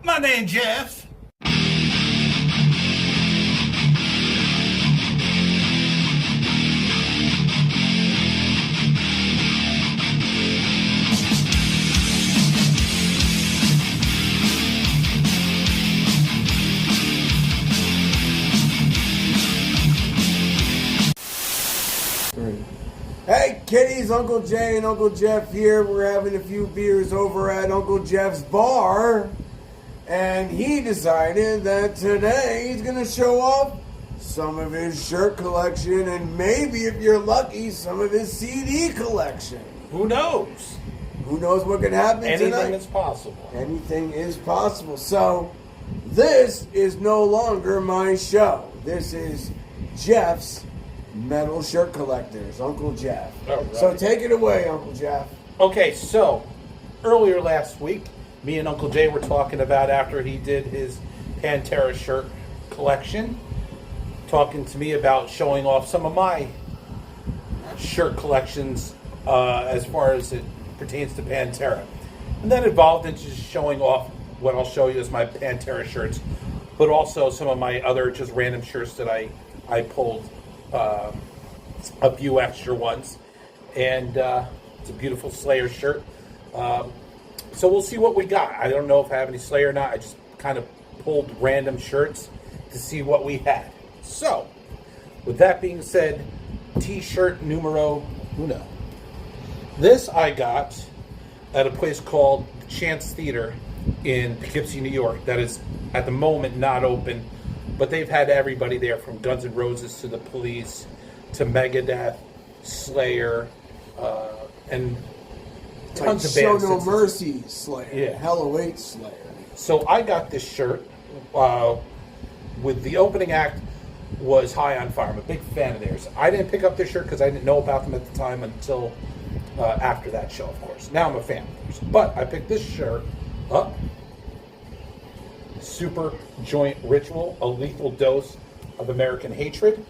My name's Jeff. Hey kiddies, Uncle Jay and Uncle Jeff here. We're having a few beers over at Uncle Jeff's bar. And he decided that today he's going to show off some of his shirt collection and maybe, if you're lucky, some of his CD collection. Who knows? Who knows what could happen tonight? Anything is possible. Anything is possible. So, this is no longer my show. This is Jeff's Metal Shirt Collectors, Uncle Jeff. All right. So take it away, Uncle Jeff. Okay, so earlier last week, me and Uncle Jay were talking about after he did his Pantera shirt collection, talking to me about showing off some of my shirt collections as far as it pertains to Pantera. And that evolved into just showing off what I'll show you as my Pantera shirts, but also some of my other just random shirts that I pulled, a few extra ones. And it's a beautiful Slayer shirt. So we'll see what we got. I don't know if I have any Slayer or not. I just kind of pulled random shirts to see what we had. So, with that being said, T-shirt numero uno. This I got at a place called Chance Theater in Poughkeepsie, New York. That is, at the moment, not open. But they've had everybody there, from Guns N' Roses to The Police to Megadeth, Slayer, and tons of Show bands. No Mercy Slayer. Yeah. Hell Awaits Slayer. So I got this shirt with the opening act was High on Fire. I'm a big fan of theirs. I didn't pick up this shirt because I didn't know about them at the time until after that show, of course. Now I'm a fan of theirs. But I picked this shirt up. Super Joint Ritual, a lethal dose of American hatred.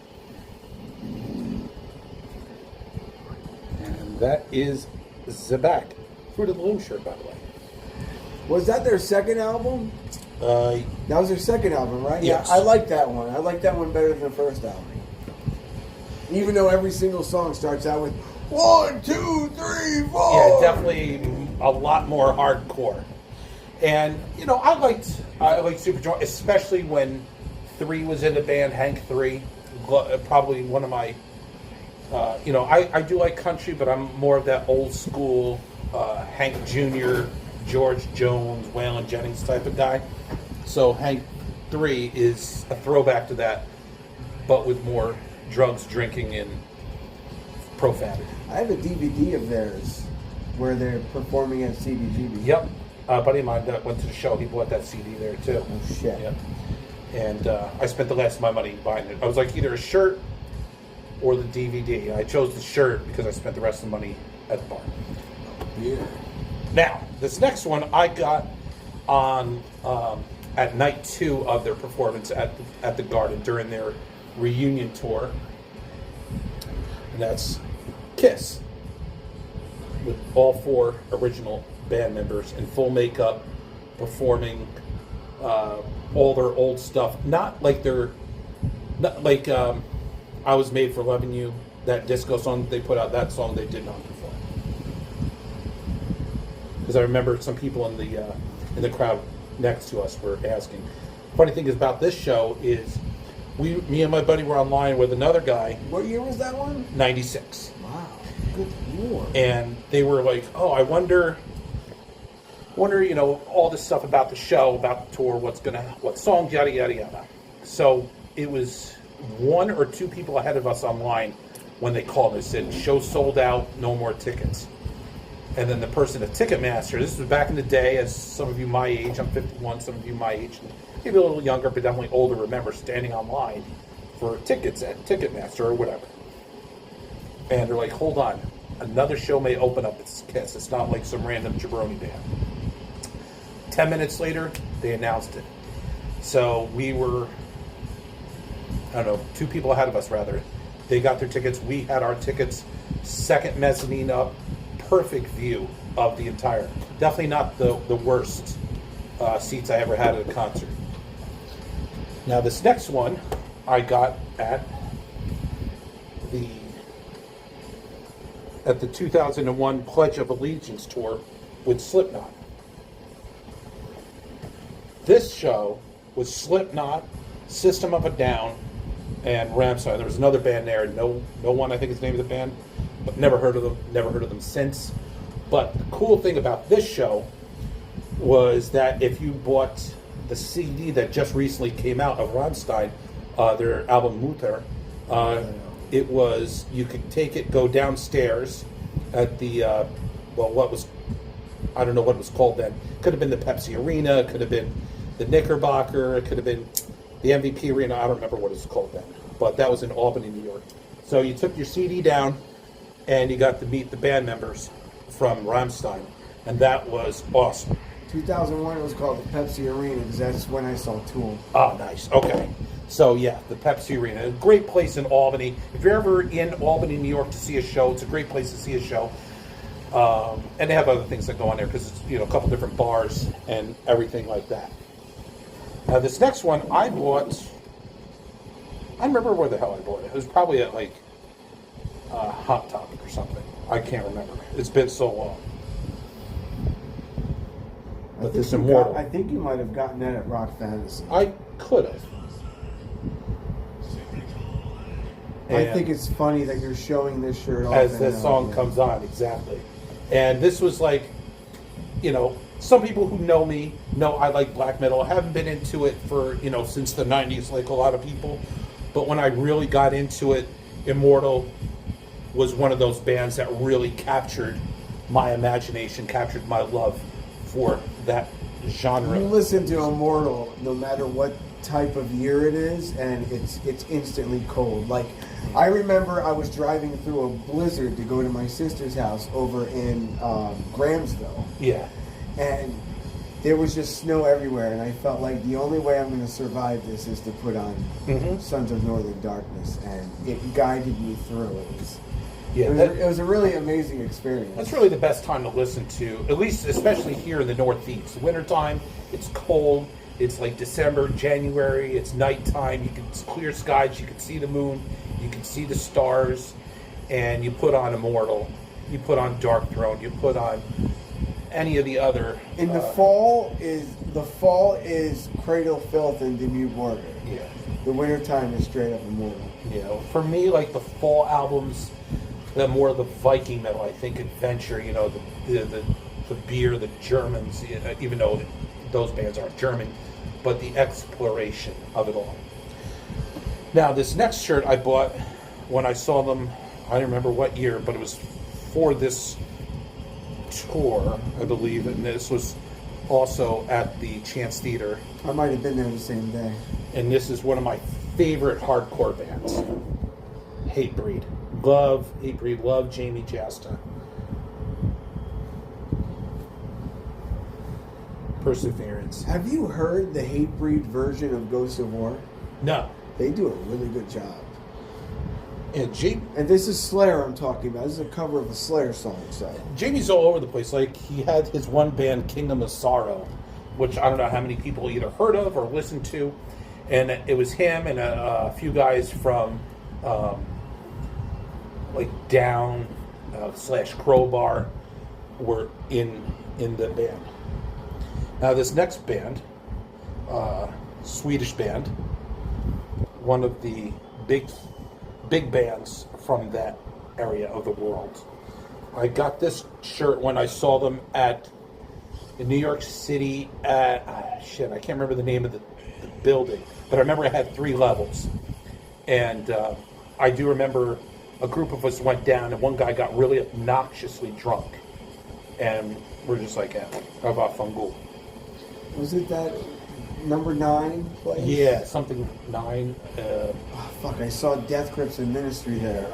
And that is the Fruit of the Loom shirt, by the way. Was that their second album? That was their second album, right? Yes. Yeah, I like that one. I like that one better than the first album. Even though every single song starts out with 1, 2, 3, 4. Yeah, definitely a lot more hardcore. And you know, I liked Super Joint, especially when 3 was in the band. Hank 3, probably one of my. You know, I do like country, but I'm more of that old school Hank Jr., George Jones, Waylon Jennings type of guy. So Hank 3 is a throwback to that, but with more drugs, drinking, and profanity. I have a DVD of theirs where they're performing at CBGB. Yep. A buddy of mine that went to the show, he bought that CD there too. Oh, shit. Yep. And I spent the last of my money buying it. I was like, either a shirt or the DVD. I chose the shirt because I spent the rest of the money at the bar. Yeah. Now, this next one I got on at night 2 of their performance at the Garden during their reunion tour. And that's Kiss, with all 4 original band members in full makeup, performing all their old stuff. Not like I Was Made for Loving You, that disco song that they put out. That song they did not perform, because I remember some people in the crowd next to us were asking. Funny thing is about this show is me and my buddy were online with another guy. What year was that one? 96. Wow. Good lord. And they were like, oh, I wonder, you know, all this stuff about the show, about the tour, what songs, yada, yada, yada. So it was 1 or 2 people ahead of us online when they called and said, show sold out, no more tickets. And then the person at Ticketmaster, this was back in the day, as some of you my age, I'm 51, some of you my age, maybe a little younger, but definitely older, remember standing online for tickets at Ticketmaster or whatever. And they're like, hold on, another show may open up. It's Kiss. It's not like some random jabroni band. 10 minutes later, they announced it. So we were, I don't know, 2 people ahead of us, rather. They got their tickets. We had our tickets. Second mezzanine up. Perfect view of the entire. Definitely not the worst seats I ever had at a concert. Now this next one I got the 2001 Pledge of Allegiance tour with Slipknot. This show was Slipknot, System of a Down, and Rammstein. There was another band there, no one, I think is the name of the band, but never heard of them since. But the cool thing about this show was that if you bought the CD that just recently came out of Rammstein, their album Mutter, it was, you could take it, go downstairs at the, I don't know what it was called then. Could have been the Pepsi Arena, it could have been the Knickerbocker, it could have been the MVP Arena, I don't remember what it was called then. But that was in Albany, New York. So you took your CD down, and you got to meet the band members from Rammstein, and that was awesome. 2001, it was called the Pepsi Arena because that's when I saw Tool. Oh, nice. Okay. So, yeah, the Pepsi Arena. A great place in Albany. If you're ever in Albany, New York to see a show, it's a great place to see a show. And they have other things that go on there because it's, a couple different bars and everything like that. Now, this next one I bought, I remember where the hell I bought it. It was probably at, Hot Topic or something. I can't remember. It's been so long. But this Immortal. I think you might have gotten that at Rock Fantasy. I could have. I think it's funny that you're showing this shirt off as this song comes on, exactly. And this was some people who know me know I like black metal. I haven't been into it for, since the 90s like a lot of people. But when I really got into it, Immortal was one of those bands that really captured my imagination, captured my love for that genre. You listen to Immortal no matter what type of year it is, and it's instantly cold. I remember I was driving through a blizzard to go to my sister's house over in Grahamsville. Yeah. And there was just snow everywhere, and I felt like the only way I'm going to survive this is to put on Sons of Northern Darkness, and it guided me through. It was a really amazing experience. That's really the best time to listen to, at least especially here in the Northeast. Wintertime, it's cold. It's like December, January. It's nighttime. It's clear skies. You can see the moon. You can see the stars. And you put on Immortal. You put on Dark Throne. You put on any of the other. And the fall is Cradle Filth and Dimmu Borgir. Yeah. The wintertime is straight up Immortal. For me, the fall albums, the more the Viking metal, I think Adventure, the beer, the Germans, even though those bands aren't German, but the exploration of it all. Now, this next shirt I bought when I saw them, I don't remember what year, but it was for this tour, I believe, and this was also at the Chance Theater. I might have been there the same day. And this is one of my favorite hardcore bands, Hatebreed. Love Hatebreed, love Jamie Jasta. Perseverance. Have you heard the Hatebreed version of Ghosts of War? No. They do a really good job. And and this is Slayer I'm talking about. This is a cover of a Slayer song. So Jamie's all over the place. He had his one band, Kingdom of Sorrow, which I don't know how many people either heard of or listened to. And it was him and a few guys from Down / Crowbar were in the band. Now this next band, Swedish band, one of the big bands from that area of the world. I got this shirt when I saw them in New York City at, I can't remember the name of the building, but I remember it had 3 levels. And I do remember a group of us went down and one guy got really obnoxiously drunk. And we're just like, how about Fungul? Was it that number 9 place? Yeah, something 9. I saw Death Grips and Ministry there.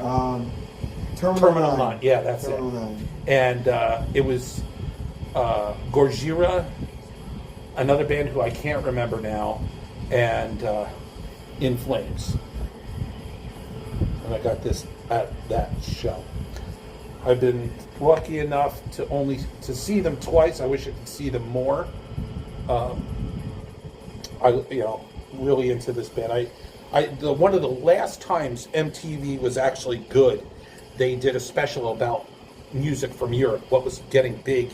Terminal 9. Yeah, that's Terminal it. 9. And it was Gorgira, another band who I can't remember now, and In Flames. And I got this at that show. I've been lucky enough to see them twice. I wish I could see them more. really into this band. One of the last times MTV was actually good, they did a special about music from Europe, what was getting big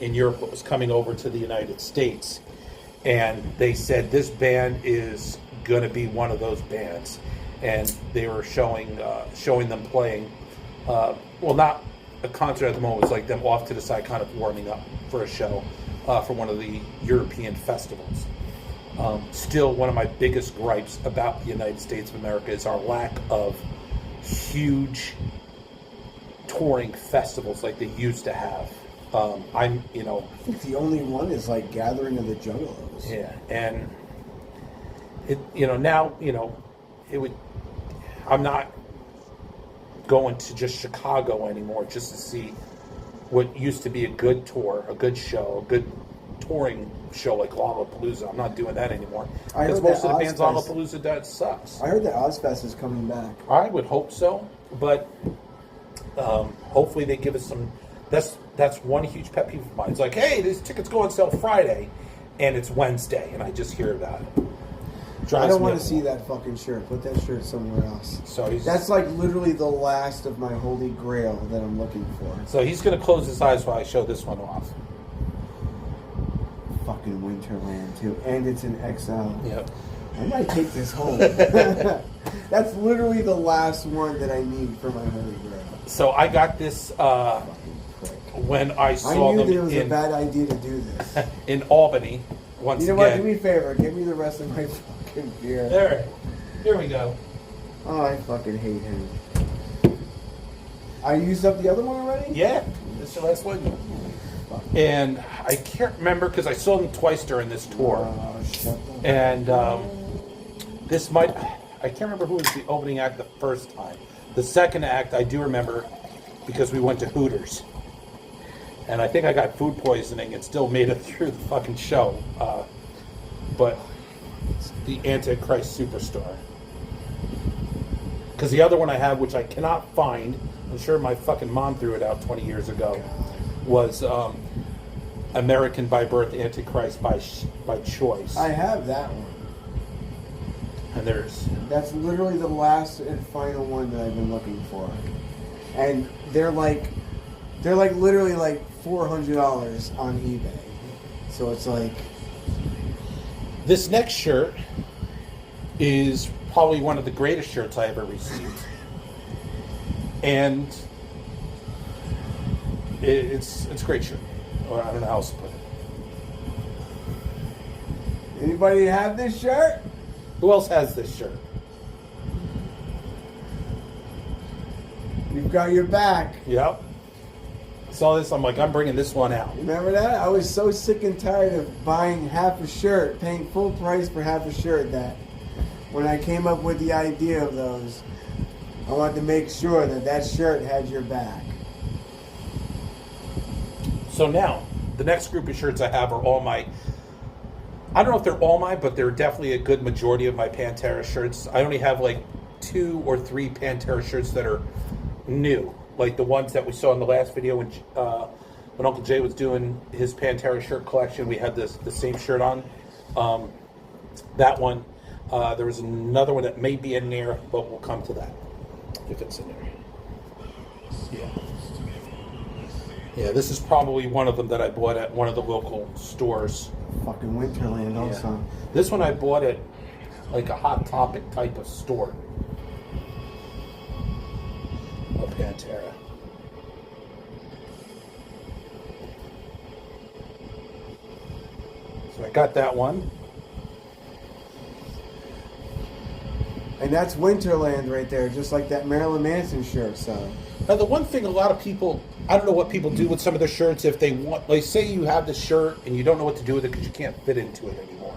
in Europe, what was coming over to the United States. And they said this band is going to be one of those bands. And they were showing them playing, not a concert at the moment, it was like them off to the side kind of warming up for a show for one of the European festivals. Still, one of my biggest gripes about the United States of America is our lack of huge touring festivals like they used to have. I think the only one is like Gathering of the Juggalos. Yeah, and now it would. I'm not going to just Chicago anymore just to see what used to be a good tour, a good show, a good touring show like Lollapalooza. I'm not doing that anymore because most of the bands Lollapalooza does sucks. I heard that Ozfest is coming back. I would hope so, but hopefully they give us some. That's one huge pet peeve of mine. It's like, hey, these tickets go on sale Friday, and it's Wednesday, and I just hear about it. I don't want to see that fucking shirt. Put that shirt somewhere else. So that's like literally the last of my holy grail that I'm looking for. So he's going to close his eyes while I show this one off. Fucking Winterland too, and it's an XL. Yep. I might take this home. That's literally the last one that I need for my holy grail. So I got this when I saw them. I knew it was a bad idea to do this. In Albany, once again. You know what? Do me a favor. Give me the rest of my fucking beer. There. Here we go. Oh, I fucking hate him. I used up the other one already? Yeah. This is the last one. And I can't remember because I saw them twice during this tour. And this might... I can't remember who was the opening act the first time. The second act I do remember because we went to Hooters. And I think I got food poisoning and still made it through the fucking show. But it's the Antichrist Superstar. Because the other one I have, which I cannot find, I'm sure my fucking mom threw it out 20 years ago, was American by Birth, Antichrist by Choice. I have that one. And that's literally the last and final one that I've been looking for. And they're literally like $400 on eBay. So it's like... This next shirt is probably one of the greatest shirts I ever received. And it's a great shirt. Or I don't know how else to put it. Anybody have this shirt? Who else has this shirt? We've got your back. Yep. I saw this, I'm like, I'm bringing this one out. Remember that? I was so sick and tired of buying half a shirt, paying full price for half a shirt, that when I came up with the idea of those, I wanted to make sure that shirt had your back. So now, the next group of shirts I have are all my... I don't know if they're all mine, but they're definitely a good majority of my Pantera shirts. I only have like 2 or 3 Pantera shirts that are new. Like the ones that we saw in the last video when Uncle Jay was doing his Pantera shirt collection. We had the same shirt on. That one. There was another one that may be in there, but we'll come to that if it's in there. Yeah. Yeah, this is probably one of them that I bought at one of the local stores. Fucking Winterland also. Yeah. This one I bought at like a Hot Topic type of store. A Pantera. So I got that one. And that's Winterland right there, just like that Marilyn Manson shirt. So now the one thing a lot of people, I don't know what people do with some of their shirts if they want, like say you have this shirt and you don't know what to do with it because you can't fit into it anymore.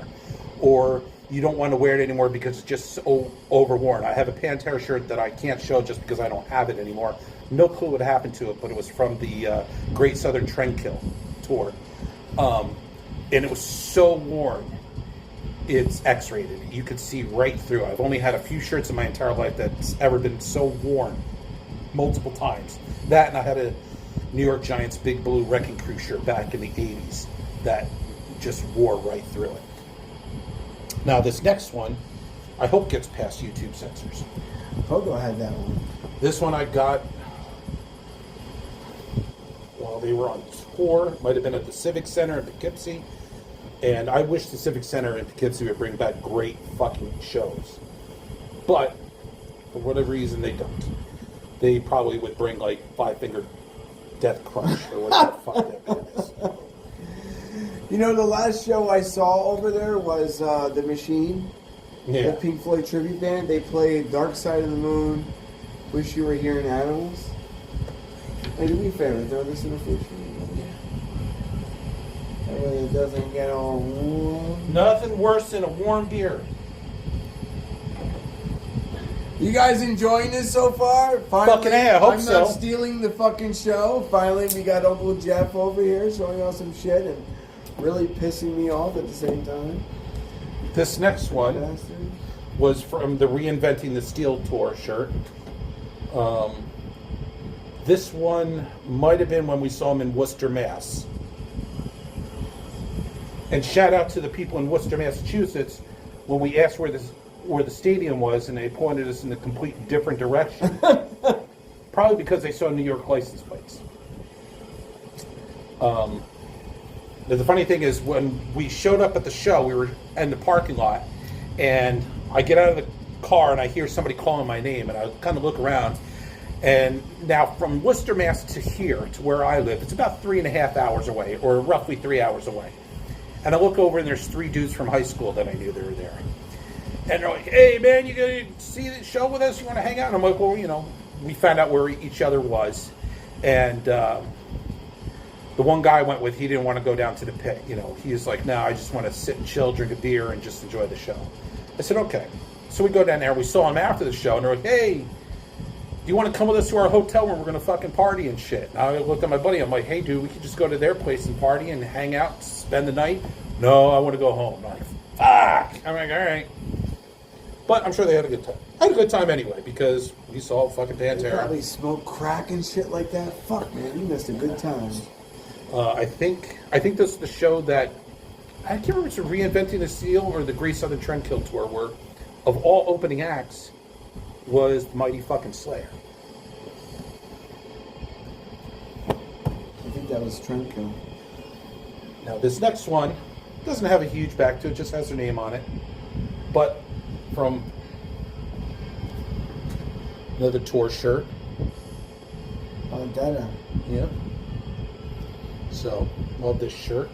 Or you don't want to wear it anymore because it's just so overworn. I have a Pantera shirt that I can't show just because I don't have it anymore. No clue what happened to it, but it was from the Great Southern Trendkill tour. And it was so worn. It's X-rated. You could see right through. I've only had a few shirts in my entire life that's ever been so worn multiple times. That, and I had a New York Giants Big Blue Wrecking Crew shirt back in the 80s that just wore right through it. Now this next one, I hope gets past YouTube censors. Pogo had that one. This one I got while they were on tour. Might have been at the Civic Center in Poughkeepsie. And I wish the Civic Center in Poughkeepsie would bring back great fucking shows. But, for whatever reason, they don't. They probably would bring, like, Five Finger Death Crunch or whatever the fuck that band is. You know, the last show I saw over there was The Machine, Yeah. the Pink Floyd tribute band. They played Dark Side of the Moon, Wish You Were Here in Animals. Hey, do me a favor, throw this in the fridge for me. That way it doesn't get all warm. Nothing worse than a warm beer. You guys enjoying this so far? Finally, Fucking A, I hope I'm so. not stealing the fucking show. Finally, we got Uncle Jeff over here showing us some shit and really pissing me off at the same time. This next one Bastard. was from the Reinventing the Steel tour shirt. This one might have been when we saw him in Worcester, Mass. And shout out to the people in Worcester, Massachusetts, when we asked where the stadium was, and they pointed us in a complete different direction. Probably because they saw New York license plates. The funny thing is, when we showed up at the show, we were in the parking lot, and I get out of the car and I hear somebody calling my name, and I kind of look around. And now from Worcester, Mass to here, to where I live, it's about 3.5 hours away, or roughly 3 hours away. And I look over and there's 3 dudes from high school that I knew that were there. And they're like, hey man, you gonna see the show with us? You wanna hang out? And I'm like, well, you know, we found out where each other was. And the one guy I went with, he didn't want to go down to the pit. You know, he was like, no, I just want to sit and chill, drink a beer, and just enjoy the show. I said, okay. So we go down there, we saw him after the show, and they're like, hey, do you want to come with us to our hotel room? We're going to fucking party and shit. And I looked at my buddy. I'm like, hey, dude, we could just go to their place and party and hang out, spend the night. No, I want to go home. I'm like, fuck. I'm like, all right. But I'm sure they had a good time. I had a good time anyway because we saw fucking They Pantera. probably smoke crack and shit like that. Fuck, man, you missed a good time. I think this is the show that I can't remember if it's Reinventing the Steel or the Great Southern Trendkill tour, where of all opening acts was the Mighty fucking Slayer. I think that was Trendkill. Now this next one doesn't have a huge back to it, just has their name on it. But from another tour shirt. Vendetta. Yep. So, love this shirt.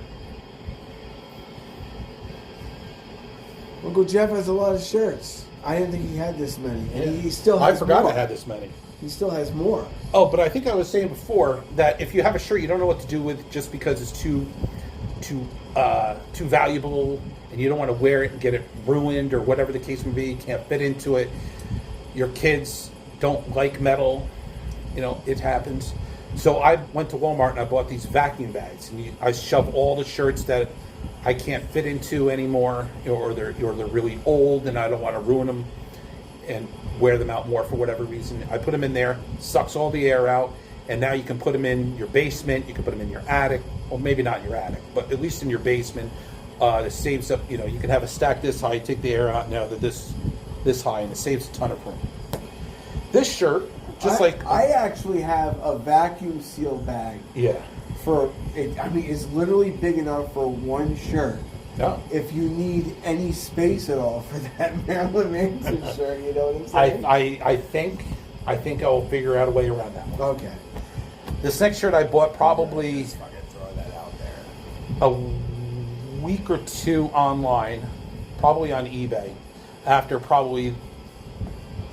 Uncle Jeff has a lot of shirts. I didn't think he had this many. And he still I has forgot more. I had this many. He still has more. Oh, but I think I was saying before that if you have a shirt you don't know what to do with just because it's too valuable and you don't want to wear it and get it ruined or whatever the case may be, you can't fit into it. Your kids don't like metal, you know, it happens. So I went to Walmart and I bought these vacuum bags, and I shove all the shirts that I can't fit into anymore, or they're really old and I don't want to ruin them and wear them out more for whatever reason. I put them in there, sucks all the air out, and now you can put them in your basement, you can put them in your attic, well maybe not in your attic, but at least in your basement. It saves up, you know, you can have a stack this high, take the air out, now that this high, and it saves a ton of room. This shirt, I actually have a vacuum seal bag yeah. for it. I mean, it's literally big enough for one shirt. No. If you need any space at all for that Marilyn Manson shirt, you know what I'm saying? I think I'll figure out a way around that one. Okay. This next shirt I bought probably Just fucking throw that out there. a week or two online, probably on eBay, after probably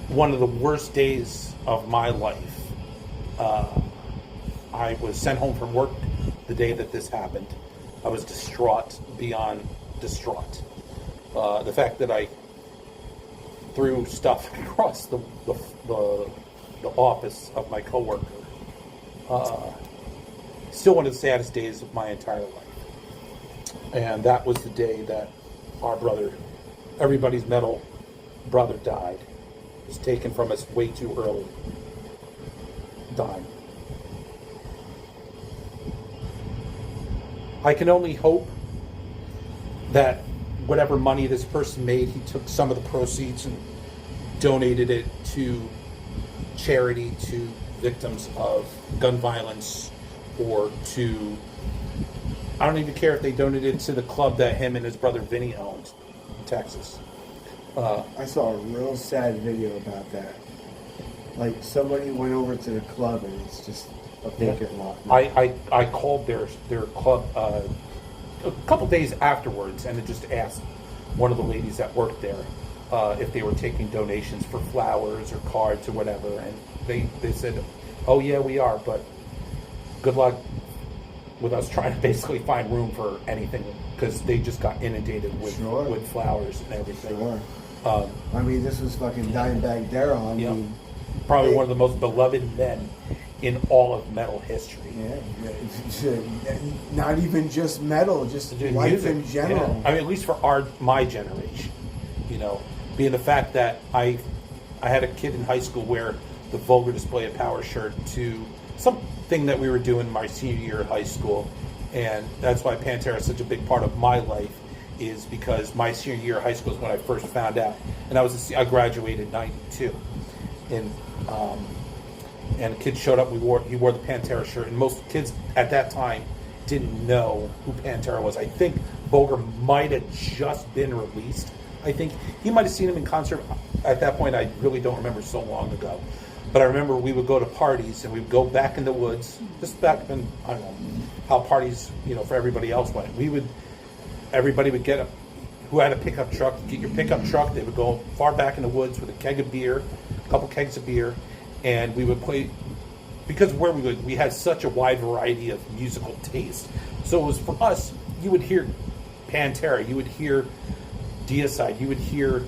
one of the worst days of my life. I was sent home from work the day that this happened. I was distraught, beyond distraught. The fact that I threw stuff across the office of my coworker. Still one of the saddest days of my entire life. And that was the day that our brother, everybody's metal brother, died. Was taken from us way too early. Died. I can only hope that whatever money this person made, he took some of the proceeds and donated it to charity, to victims of gun violence, or to, I don't even care if they donated it to the club that him and his brother Vinny owned in Texas. I saw a real sad video about that. Like, somebody went over to the club and it's just a vacant lot. I called their club a couple days afterwards and had just asked one of the ladies that worked there if they were taking donations for flowers or cards or whatever, and they said, oh yeah, we are, but good luck with us trying to basically find room for anything, because they just got inundated with with flowers and everything. Sure. I mean, this was fucking Dimebag Darrell. I mean, probably one of the most beloved men in all of metal history. Yeah, not even just metal, just life music in general. Yeah. I mean, at least for my generation, you know, being the fact that I had a kid in high school wear the Vulgar Display of Power shirt to something that we were doing my senior year of high school, and that's why Pantera is such a big part of my life, is because my senior year of high school is when I first found out, and I graduated in '92, and a kid showed up. He wore the Pantera shirt, and most kids at that time didn't know who Pantera was. I think Vulgar might have just been released. I think he might have seen him in concert at that point. I really don't remember, so long ago. But I remember we would go to parties and we would go back in the woods, just back when, I don't know how parties, you know, for everybody else went. Everybody would get who had a pickup truck, get your pickup truck. They would go far back in the woods with a keg of beer, a couple kegs of beer, and we would play, because where we had such a wide variety of musical taste. So it was, for us, you would hear Pantera, you would hear Deicide, you would hear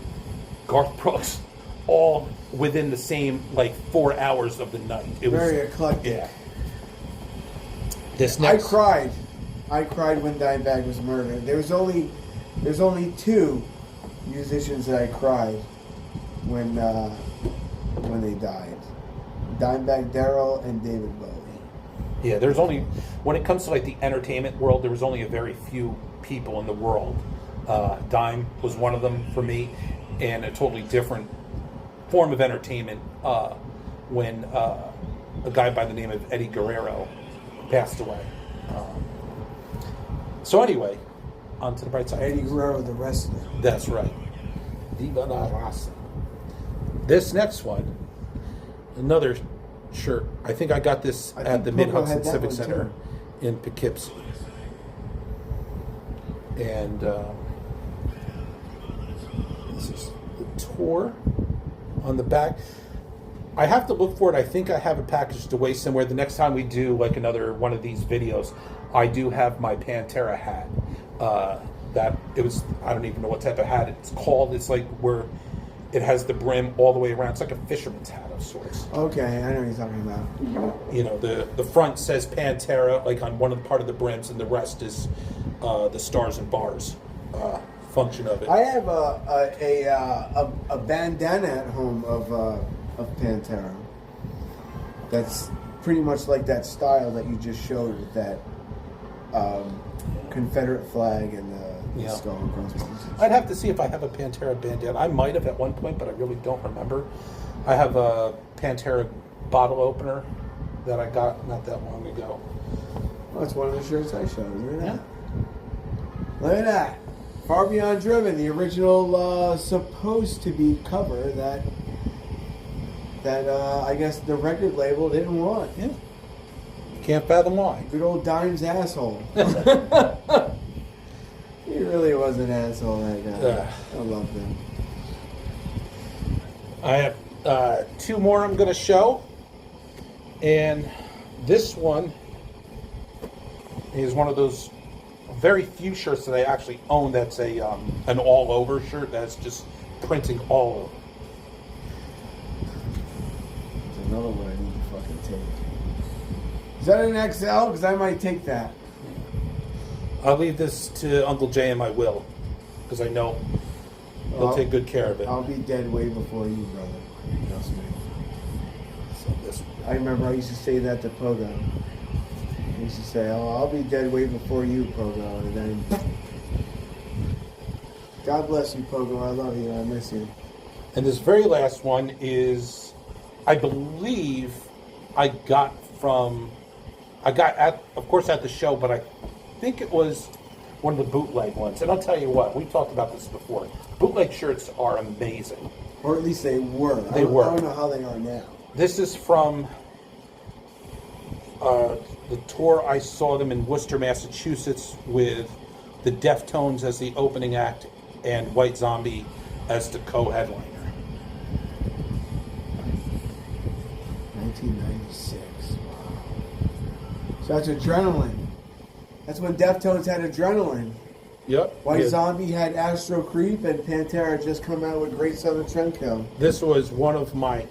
Garth Brooks, all within the same 4 hours of the night. It was very eclectic. Yeah. This next, I cried when Dimebag was murdered. There's only two musicians that I cried when they died: Dimebag Darrell and David Bowie. Yeah, there's only, when it comes to the entertainment world, there was only a very few people in the world. Dime was one of them for me, and a totally different form of entertainment when a guy by the name of Eddie Guerrero passed away. So anyway, on to the bright side. Eddie Guerrero, the wrestler. That's right. Viva la raza. This next one, another shirt. I think I got this at the Mid-Hudson Civic Center in Poughkeepsie. And this is the tour on the back. I have to look for it. I think I have it packaged away somewhere. The next time we do another one of these videos, I do have my Pantera hat. I don't even know what type of hat it's called. It's where it has the brim all the way around. It's like a fisherman's hat of sorts. Okay, I know what you're talking about. You know, the front says Pantera, on one part of the brims, and the rest is the stars and bars function of it. I have a bandana at home of Pantera. That's pretty much like that style that you just showed with that Confederate flag and the skull and crossbones. I'd have to see if I have a Pantera bandana. I might have at one point, but I really don't remember. I have a Pantera bottle opener that I got not that long ago. Oh, it's one of the shirts I showed. Look at that. Look at that. Far Beyond Driven, the original supposed to be cover that I guess the record label didn't want. Yeah. Can't fathom why. Good old Dime's asshole. He really was an asshole, that guy. I love him. I have two more I'm going to show. And this one is one of those very few shirts that I actually own that's an all-over shirt that's just printing all over. There's another one I need to fucking take. Is that an XL? Because I might take that. I'll leave this to Uncle Jay in my will, because I know he'll take good care of it. I'll be dead way before you, brother. Trust me. So this one. I remember I used to say that to Pogo. I used to say, "Oh, I'll be dead way before you, Pogo," and then God bless you, Pogo. I love you. I miss you. And this very last one is, I believe, I got at, of course, at the show, but I think it was one of the bootleg ones. And I'll tell you what, we talked about this before. Bootleg shirts are amazing. Or at least they were. They were. I don't know how they are now. This is from the tour. I saw them in Worcester, Massachusetts, with the Deftones as the opening act and White Zombie as the co-headliner. 1996. Wow. So that's Adrenaline. That's when Deftones had Adrenaline. Yep. White Yeah. Zombie had Astro Creep, and Pantera had just come out with Great Southern Trendkill. This was one of my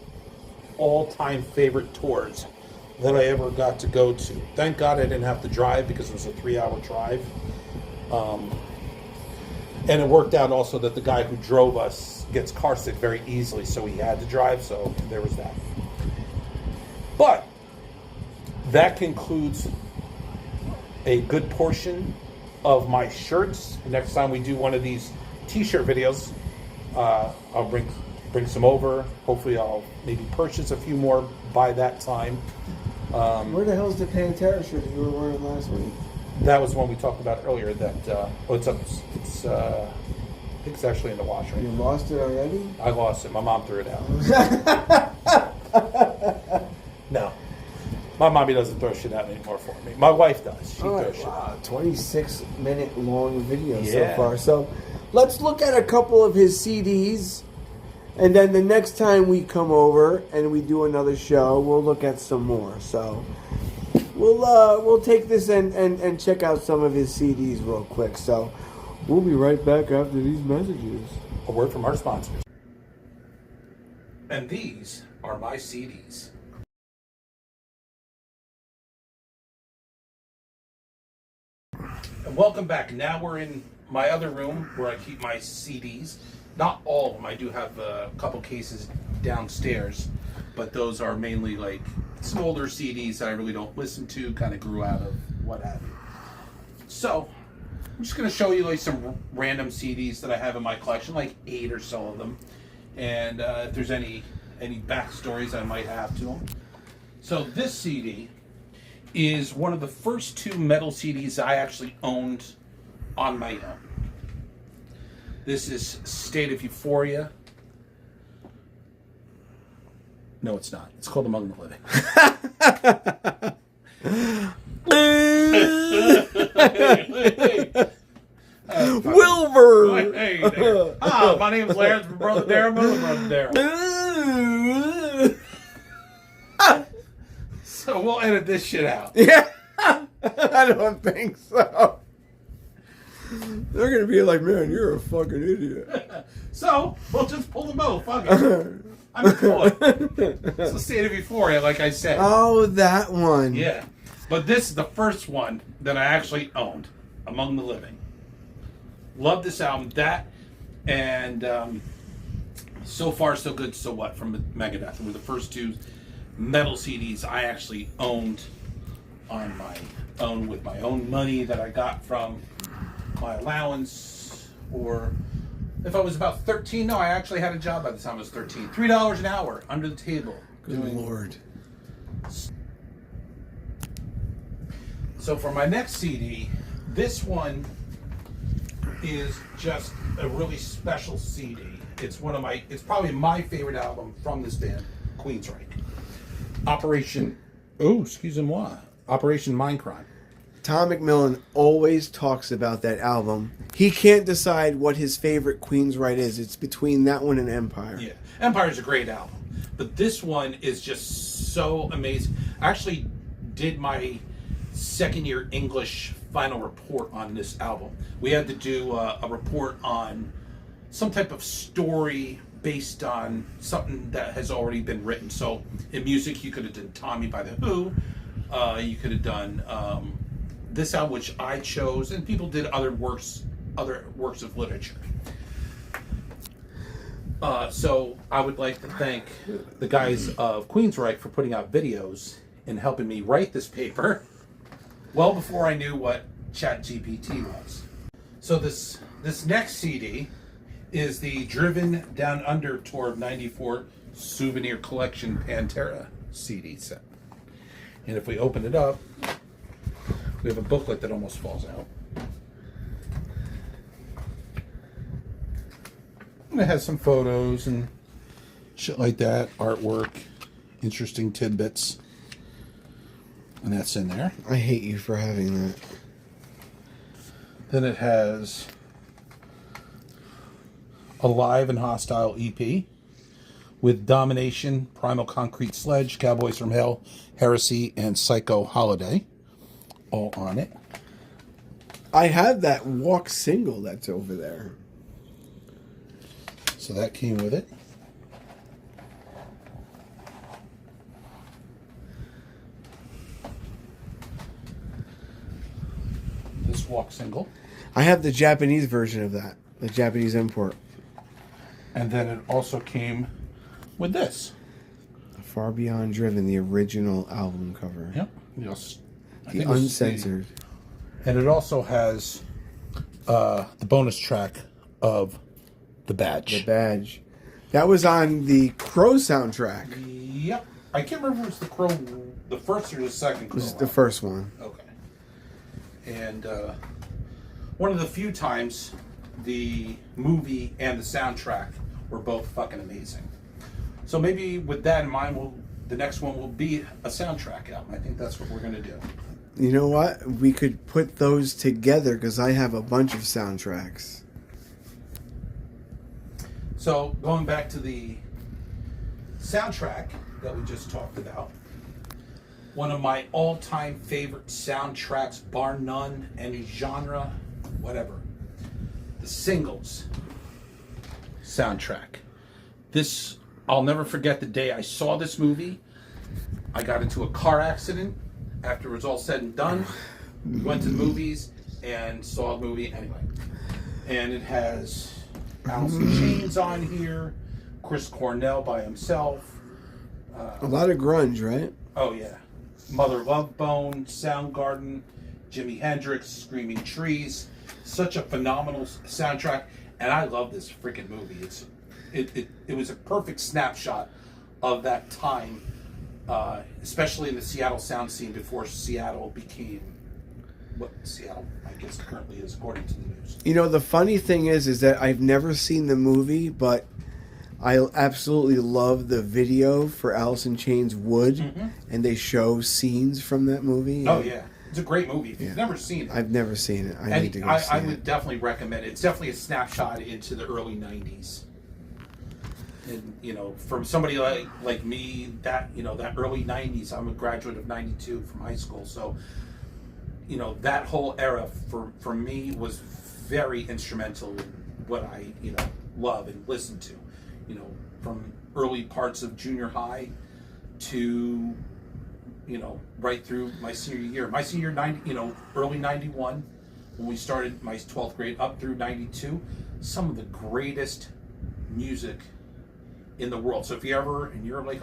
all-time favorite tours that I ever got to go to. Thank God I didn't have to drive because it was a 3-hour drive. And it worked out also that the guy who drove us gets car sick very easily, so he had to drive, so there was that. But that concludes a good portion of my shirts. Next time we do one of these t-shirt videos, I'll bring some over. Hopefully I'll maybe purchase a few more by that time. Where the hell's the Pantera shirt that you were wearing last week? That was one we talked about earlier. That I think it's actually in the washer. You lost it already? I lost it. My mom threw it out. No, my mommy doesn't throw shit out anymore for me. My wife does. She throws shit out. 26-minute long video so Yeah. far. So let's look at a couple of his CDs, and then the next time we come over and we do another show, we'll look at some more. So we'll take this and check out some of his CDs real quick. So we'll be right back after these messages. A word from our sponsors. And these are my CDs. And welcome back. Now we're in my other room where I keep my CDs. Not all of them. I do have a couple cases downstairs, but those are mainly like some older CDs that I really don't listen to, kind of grew out of, what have you. So I'm just going to show you like some random CDs that I have in my collection, like 8 or so of them. And if there's any backstories I might have to them. So this CD is one of the first 2 metal CDs I actually owned on my own. This is State of Euphoria. No, it's not. It's called Among the Living. Wilbur! Hey there. Hi, my name's Lance, my brother Darren, my other brother Darren. So we'll edit this shit out. Yeah, I don't think so. They're gonna be like, man, you're a fucking idiot. So we'll just pull them both. Fuck it. I'm cool. It's the State of Euphoria, like I said. Oh, that one. Yeah. But this is the first one that I actually owned, Among the Living. Love this album. That and So Far So Good So What from Megadeth were the first 2 metal CDs I actually owned on my own with my own money that I got from my allowance, or if I was about 13. No, I actually had a job by the time I was 13. $3 an hour under the table. Good Lord. So for my next CD, this one is just a really special CD. It's probably my favorite album from this band, Queensryche. Operation Mindcrime. Tom McMillan always talks about that album. He can't decide what his favorite Queensryche is. It's between that one and Empire. Yeah, Empire's a great album, but this one is just so amazing. I actually did my second-year English final report on this album. We had to do a report on some type of story based on something that has already been written. So in music, you could have done Tommy by The Who. You could have done this album, which I chose, and people did other works of literature. So I would like to thank the guys of Queensryche for putting out videos and helping me write this paper well before I knew what ChatGPT was. So this next CD is the Driven Down Under Tour of 94 Souvenir Collection Pantera CD set. And if we open it up, we have a booklet that almost falls out. And it has some photos and shit like that, artwork, interesting tidbits. And that's in there. I hate you for having that. Then it has a Live and Hostile EP with Domination, Primal Concrete Sledge, Cowboys from Hell, Heresy, and Psycho Holiday all on it. I have that Walk single that's over there. So that came with it. This Walk single. I have the Japanese version of that, the Japanese import. And then it also came with this. Far Beyond Driven, the original album cover. Yep. Yes. The uncensored. And it also has the bonus track of The Badge. The Badge. That was on the Crow soundtrack. Yep. I can't remember if it was the Crow, the first or the second Crow. This is the first one. Okay. And one of the few times the movie and the soundtrack were both fucking amazing. So maybe with that in mind, the next one will be a soundtrack album. I think that's what we're going to do. You know what? We could put those together because I have a bunch of soundtracks. So going back to the soundtrack that we just talked about, one of my all-time favorite soundtracks, bar none, any genre, whatever, the Singles soundtrack. This, I'll never forget the day I saw this movie. I got into a car accident after it was all said and done. We went to the movies and saw the movie anyway. And it has Alice in Chains on here, Chris Cornell by himself. A lot of grunge, right? Oh yeah. Mother Love Bone, Soundgarden, Jimi Hendrix, Screaming Trees. Such a phenomenal soundtrack, and I love this freaking movie. It was a perfect snapshot of that time, especially in the Seattle sound scene before Seattle became what Seattle, I guess, currently is, according to the news. You know, the funny thing is that I've never seen the movie, but I absolutely love the video for Alice in Chains Wood, and they show scenes from that movie. Oh yeah, it's a great movie. If you've never seen it, I've never seen it. I need to go see I it. would definitely recommend it. It's definitely a snapshot into the early '90s. And you know, from somebody like me, that that early '90s. I'm a graduate of '92 from high school, so that whole era for me was very instrumental in what I love and listen to. From early parts of junior high to, right through my senior year. My senior early 91, when we started my 12th grade up through 92, some of the greatest music in the world. So if you're like,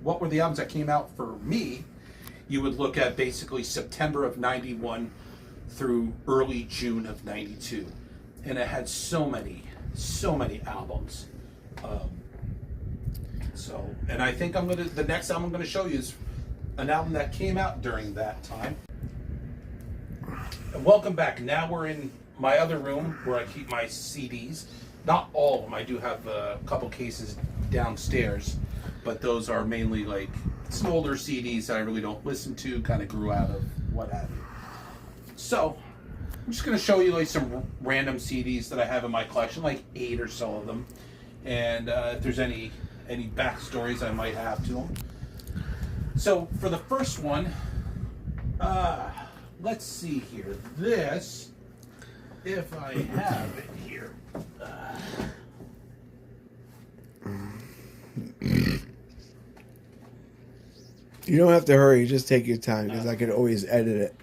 what were the albums that came out for me? You would look at basically September of 91 through early June of 92. And it had so many albums. And I think the next album I'm gonna show you is an album that came out during that time. And welcome back. Now we're in my other room where I keep my CDs. Not all of them. I do have a couple cases downstairs, but those are mainly like some older CDs that I really don't listen to, kind of grew out of what have you. So I'm just gonna show you like some random CDs that I have in my collection, like 8 or so of them. And if there's any backstories I might have to them. So for the first one, let's see here. This, if I have it here. You don't have to hurry. Just take your time because I can always edit it.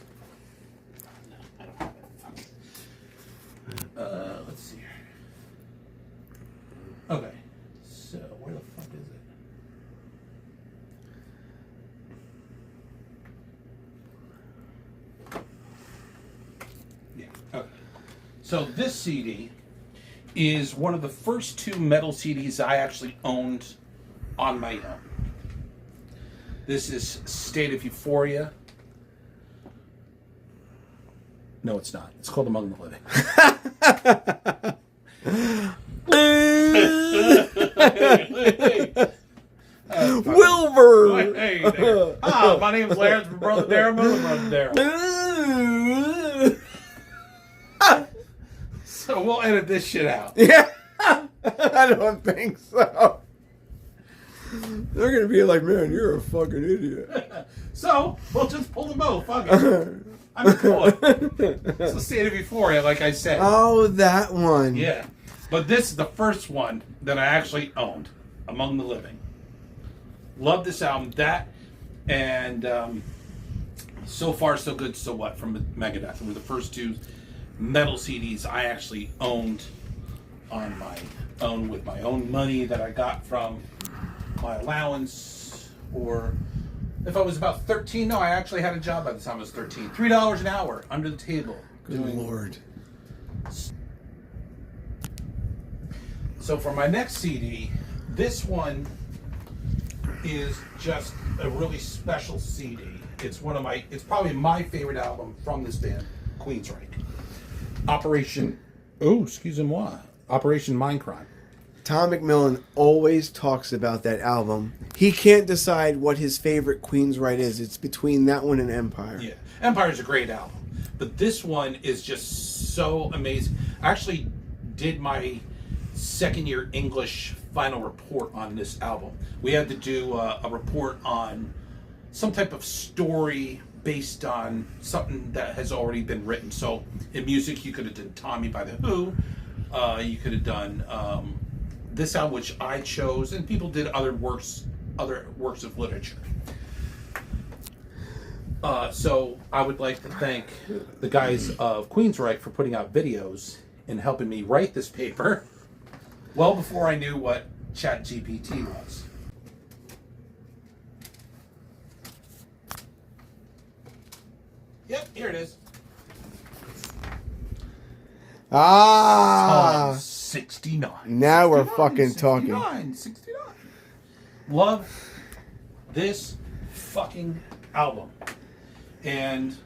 I don't have it. Let's see here. Okay. So where the fuck is it? Yeah. Okay. So this CD is one of the first 2 metal CDs I actually owned on my own. This is State of Euphoria. No, it's not. It's called Among the Living. Wilbur! Hey there. Ah, my name's Lance, my brother Darren, my other brother Darren. So we'll edit this shit out. Yeah. I don't think so. They're going to be like, man, you're a fucking idiot. So we'll just pull them both. Fuck it. I'm cool. It's the State of Euphoria, like I said. Oh, that one. Yeah. But this is the first one that I actually owned, Among the Living. Love this album. That and So Far So Good So What from Megadeth were the first 2 metal CDs I actually owned on my own with my own money that I got from my allowance, or if I was about 13. No, I actually had a job by the time I was 13. $3 an hour under the table. Good Lord. So for my next CD, this one is just a really special CD. It's probably my favorite album from this band, Queensryche. Operation Mindcrime. Tom McMillan always talks about that album. He can't decide what his favorite Queensryche is. It's between that one and Empire. Yeah, Empire's a great album, but this one is just so amazing. I actually did my second year English final report on this album. We had to do a report on some type of story based on something that has already been written. So in music, you could have done Tommy by The Who. You could have done this album, which I chose, and people did other works of literature. So I would like to thank the guys of Queensryche for putting out videos and helping me write this paper well before I knew what ChatGPT was. Yep, here it is. Ah! 69. Now we're 69, fucking talking. 69. Love this fucking album. And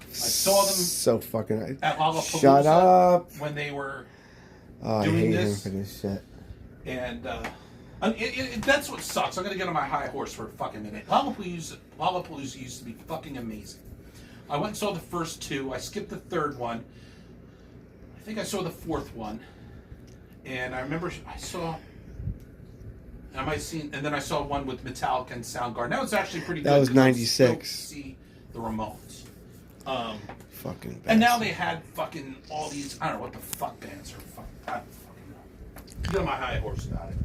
I saw them So fucking. at Lollapalooza Shut up. when they were Oh, I doing hate this. him for this shit. And that's what sucks. I'm going to get on my high horse for a fucking minute. Lollapalooza used to be fucking amazing. I went and saw the first 2. I skipped the third one. I think I saw the fourth one. And I remember and then I saw one with Metallica and Soundgarden. That was actually pretty good. That was 'cause I 96. stoked to see the Ramones. Fucking bastard. And now they had fucking all these, I don't know what the fuck bands are. I don't fucking know. Get on my high horse about it.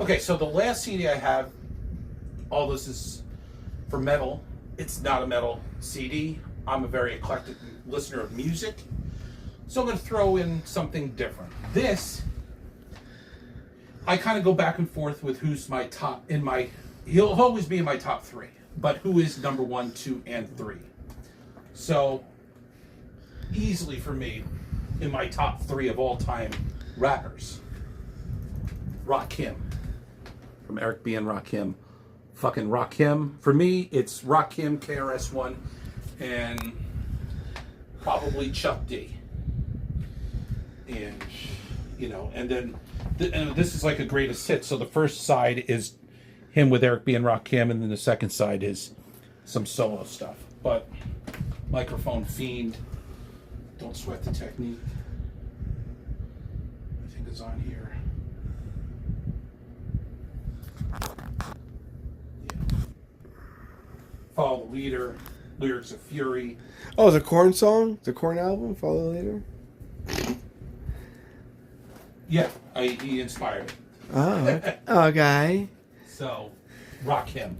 Okay, so the last CD I have, all this is for metal. It's not a metal CD. I'm a very eclectic listener of music. So I'm going to throw in something different. This, I kind of go back and forth with who's my top, he'll always be in my top 3. But who is number 1, 2, and 3? So, easily for me, in my top 3 of all time rappers, Rakim. From Eric B. and Rakim. Fucking Rakim. For me, it's Rakim, KRS-One, and probably Chuck D. And, and then, and this is like a greatest hit. So the first side is him with Eric B. and Rakim, and then the second side is some solo stuff. But Microphone Fiend, Don't Sweat the Technique, I think is on here. Yeah. Follow the Leader, Lyrics of Fury. Oh, it's a Korn song? It's a Korn album? Follow the Leader? Yeah, he inspired it. Oh, okay. So, rock him.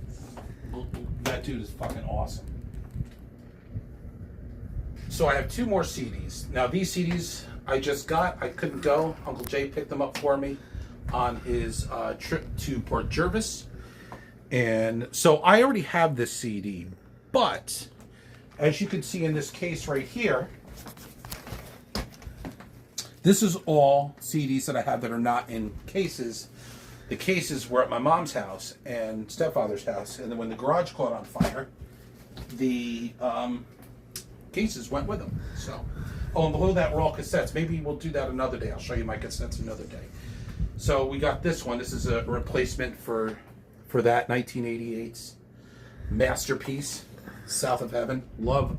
That dude is fucking awesome. So I have 2 more CDs. Now these CDs I just got. I couldn't go. Uncle Jay picked them up for me on his trip to Port Jervis. And so I already have this CD. But, as you can see in this case right here, This is all CDs that I have that are not in cases. The cases were at my mom's house and stepfather's house, and then when the garage caught on fire, the cases went with them. So, oh, and below that were all cassettes. Maybe we'll do that another day. I'll show you my cassettes another day. So we got this one. This is a replacement for that 1988's masterpiece, South of Heaven. Love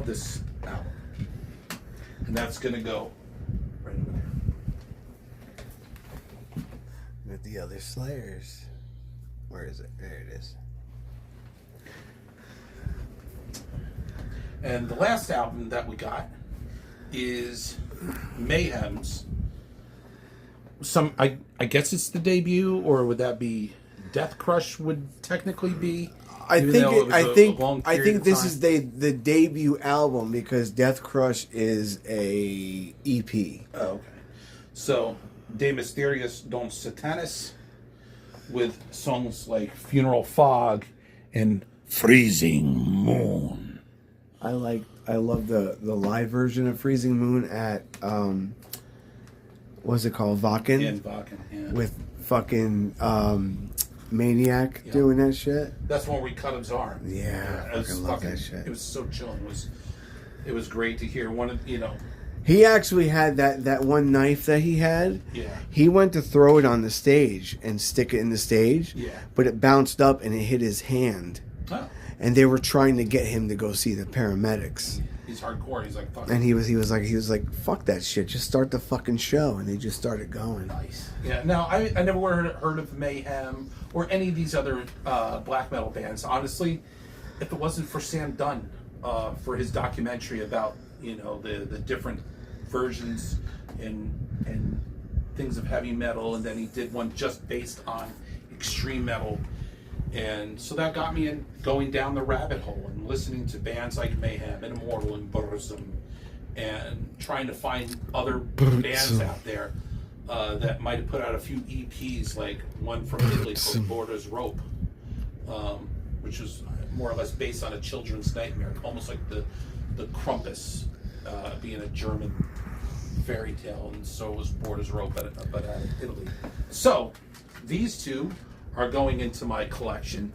this album, and that's gonna go right over there. With the other Slayers. Where is it? There it is. And the last album that we got is Mayhem's. I guess it's the debut, or would that be Death Crush? Would technically be. I even think though it was a long I period think of this time. is the debut album because Death Crush is a EP. Oh, okay. So, De Mysterious Don Satanis, with songs like Funeral Fog and Freezing Moon. I love the live version of Freezing Moon at what's it called? Vakken? And Vakken, yeah. With fucking Maniac Yeah. doing that shit. That's when we cut his arm. Yeah, it was I love that shit. It was so chilling. It was great to hear. One of He actually had that one knife that he had. Yeah. He went to throw it on the stage and stick it in the stage. Yeah. But it bounced up and it hit his hand. Oh, And they were trying to get him to go see the paramedics. he's hardcore. He's like, fuck. And he was like, fuck that shit. Just start the fucking show. And they just started going. Nice. Yeah. Now I never heard of Mayhem or any of these other black metal bands. Honestly, if it wasn't for Sam Dunn, for his documentary about the different versions and things of heavy metal, and then he did one just based on extreme metal. And so that got me in going down the rabbit hole and listening to bands like Mayhem and Immortal and Burzum, and trying to find other bands out there that might have put out a few EPs, like one from Italy called Borders Rope, which was more or less based on a children's nightmare, almost like the Krampus being a German fairy tale, and so was Borders Rope, but out of Italy. So these two are going into my collection,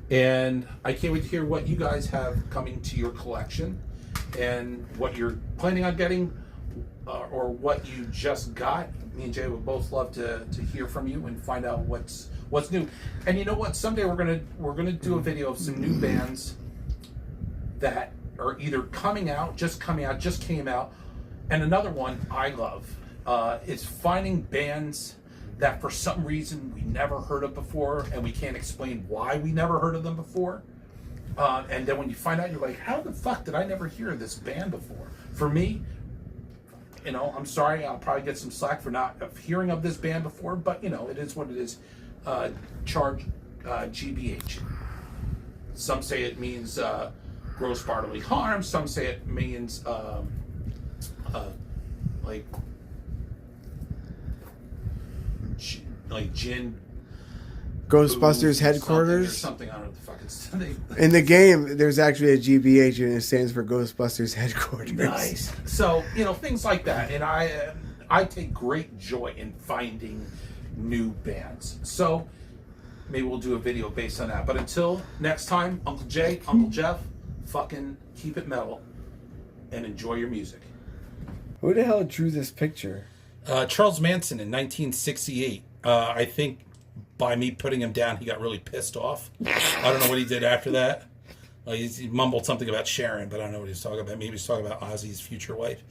and I can't wait to hear what you guys have coming to your collection and what you're planning on getting, or what you just got. Me and Jay would both love to hear from you and find out what's new. And you know what? Someday we're gonna do a video of some new bands that are either just came out, and another one I love is finding bands that for some reason we never heard of before, and we can't explain why we never heard of them before. And then when you find out, you're like, how the fuck did I never hear of this band before? For me, I'm sorry, I'll probably get some slack for not hearing of this band before, but it is what it is. Charge GBH. Some say it means gross bodily harm. Some say it means like gin. Ghostbusters Something or headquarters. something. I don't know what the fuck it's. In the game, there's actually a GBH and it stands for Ghostbusters headquarters. Nice. So things like that, and I take great joy in finding new bands. So maybe we'll do a video based on that. But until next time, Uncle Jay, Uncle Jeff, fucking keep it metal and enjoy your music. Who the hell drew this picture? Charles Manson in 1968. I think by me putting him down, he got really pissed off. I don't know what he did after that. He mumbled something about Sharon, but I don't know what he was talking about. Maybe he was talking about Ozzy's future wife.